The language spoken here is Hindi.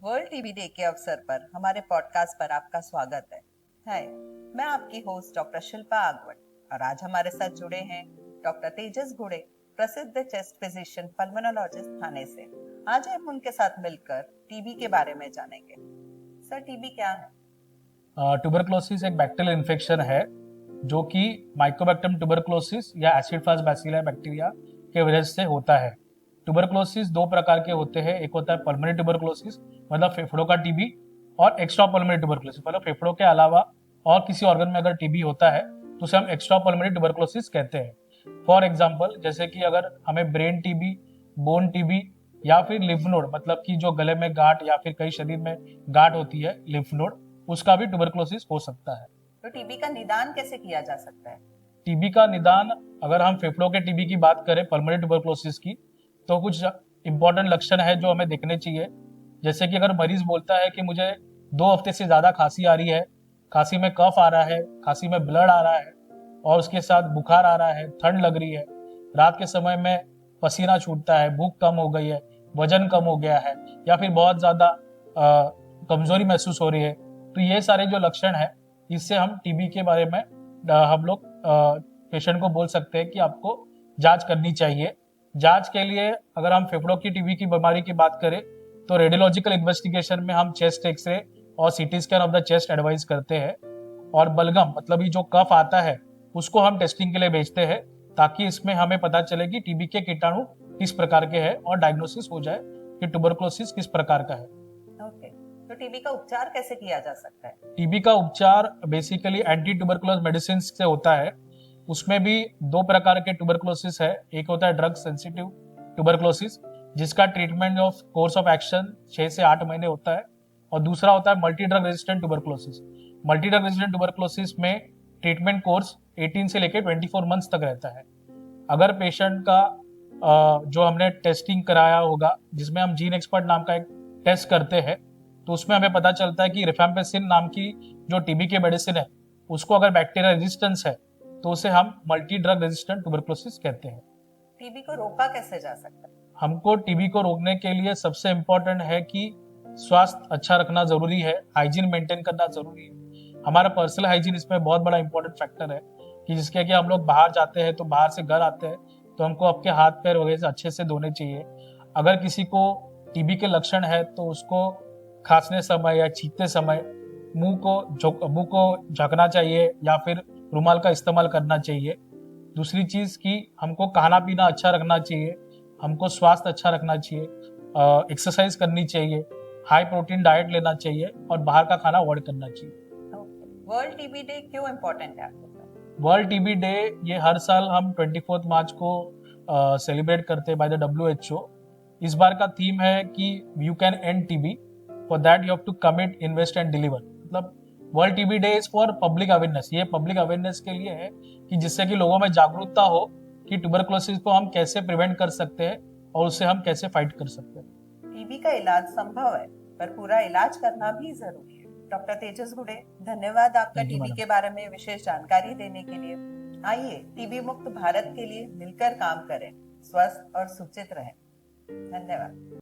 वर्ल्ड टीबी डे के अवसर पर हमारे पॉडकास्ट पर आपका स्वागत है। हाय, मैं आपकी होस्ट डॉक्टर शिल्पा आगवट और आज हमारे साथ जुड़े हैं डॉक्टर तेजस घुड़े, प्रसिद्ध चेस्ट फिजिशियन पल्मोनोलॉजिस्ट थाने से। आज हम उनके साथ मिलकर टीबी के बारे में जानेंगे। सर, टीबी क्या है? ट्यूबरक्लोसिस एक बैक्टीरियल इन्फेक्शन है जो कि माइकोबैक्टीरियम ट्यूबरक्लोसिस या एसिड फास्ट बैसिलर बैक्टीरिया के वजह से होता है। ट्यूबरक्लोसिस दो प्रकार के होते हैं, एक होता है पल्मोनरी ट्यूबरक्लोसिस मतलब फेफड़ों का टीबी, और एक्स्ट्रा पल्मोनरी ट्यूबरक्लोसिस मतलब फेफड़ों के अलावा और किसी ऑर्गन में अगर टीबी होता है तो उसे हम एक्स्ट्रा पल्मोनरी ट्यूबरक्लोसिस कहते हैं। फॉर एग्जाम्पल, जैसे कि अगर हमें ब्रेन टीबी, बोन टीबी या फिर लिम्फ नोड मतलब कि जो गले में गांठ या फिर कई शरीर में गांठ होती है लिम्फ नोड, उसका भी ट्यूबरक्लोसिस हो सकता है। तो टीबी का निदान कैसे किया जा सकता है? टीबी का निदान, अगर हम फेफड़ों के टीबी की बात करें, पल्मोनरी ट्यूबरक्लोसिस की, तो कुछ इंपॉर्टेंट लक्षण है जो हमें देखने चाहिए। जैसे कि अगर मरीज बोलता है कि मुझे 2 हफ्ते से ज्यादा खांसी आ रही है, खांसी में कफ आ रहा है, खांसी में ब्लड आ रहा है और उसके साथ बुखार आ रहा है, ठंड लग रही है, रात के समय में पसीना छूटता है, भूख कम हो गई है, वजन कम हो गया है या फिर बहुत ज्यादा कमजोरी महसूस हो रही है, तो ये सारे जो लक्षण है, इससे हम टीबी के बारे में हम लोग पेशेंट को बोल सकते हैं कि आपको जांच करनी चाहिए। जांच के लिए अगर हम फेफड़ों की टीबी की बीमारी की बात करें तो रेडियोलॉजिकल इन्वेस्टिगेशन में हम चेस्ट एक्सरे और CT scan of the chest advice करते हैं, और बलगम मतलब ये जो कफ आता है उसको हम टेस्टिंग के लिए भेजते हैं ताकि इसमें हमें पता चले कि टीबी के कीटाणु किस प्रकार के हैं और डायग्नोसिस हो जाए कि ट्यूबरक्लोसिस किस प्रकार का है। ओके, तो टीबी का उपचार कैसे किया जा सकता है? टीबी का उपचार बेसिकली एंटी ट्यूबरकुलोज मेडिसिन से होता है। उसमें भी दो प्रकार के ट्यूबरकुलोसिस है, एक होता है ड्रग सेंसिटिव ट्यूबरकुलोसिस जिसका treatment of course of action 6 से 8 महीने होता है, और दूसरा होता है multi drug resistant tuberculosis. Multi drug resistant tuberculosis में ट्रीटमेंट कोर्स 18 से लेकर 24 मंथ्स तक रहता है। अगर पेशेंट का जो हमने टेस्टिंग कराया होगा जिसमें हम जीन एक्सपर्ट नाम का एक टेस्ट करते हैं, तो उसमें हमें पता चलता है कि रिफैम्पिसिन नाम की जो टीबी की मेडिसिन है उसको अगर बैक्टीरिया रेजिस्टेंस है तो उसे हम मल्टी ड्रग रेजिस्टेंट ट्यूबरकुलोसिस कहते हैं। टीबी को रोका कैसे जा सकता है? हमको टीबी को रोकने के लिए सबसे इम्पोर्टेंट है कि स्वास्थ्य अच्छा रखना जरूरी है, हाइजीन मेंटेन करना जरूरी है। हमारा पर्सनल हाइजीन इसमें बहुत बड़ा इंपॉर्टेंट फैक्टर है कि जिसके कि हम लोग बाहर जाते हैं तो बाहर से घर आते हैं तो हमको आपके हाथ पैर वगैरह से अच्छे से धोने चाहिए। अगर किसी को टीबी के लक्षण है तो उसको खांसने समय या छींकते समय मुंह को झकना चाहिए या फिर रुमाल का इस्तेमाल करना चाहिए। दूसरी चीज कि हमको खाना पीना अच्छा रखना चाहिए, हमको स्वास्थ्य अच्छा रखना चाहिए, एक्सरसाइज करनी चाहिए, हाई प्रोटीन डाइट लेना चाहिए और बाहर का खाना अवॉइड करना चाहिए। वर्ल्ड टीबी डे क्यों इम्पोर्टेंट है आपके पास? वर्ल्ड टीबी डे ये हर साल हम 24 मार्च को सेलिब्रेट करते हैं बाय द WHO। इस बार का थीम है कि you can end TB, for that you have to commit, invest and deliver. मतलब world TB day is for public awareness. ये पब्लिक अवेयरनेस के लिए है कि जिससे कि लोगों में जागरूकता हो कि ट्यूबरकुलोसिस को हम कैसे प्रिवेंट कर सकते हैं और उससे हम कैसे फाइट कर सकते हैं। टीबी का इलाज संभव है, पर पूरा इलाज करना भी जरूरी है। डॉक्टर तेजस घुड़े, धन्यवाद आपका टीबी के बारे में विशेष जानकारी देने के लिए। आइए टीबी मुक्त भारत के लिए मिलकर काम करें, स्वस्थ और सुचित रहें। धन्यवाद।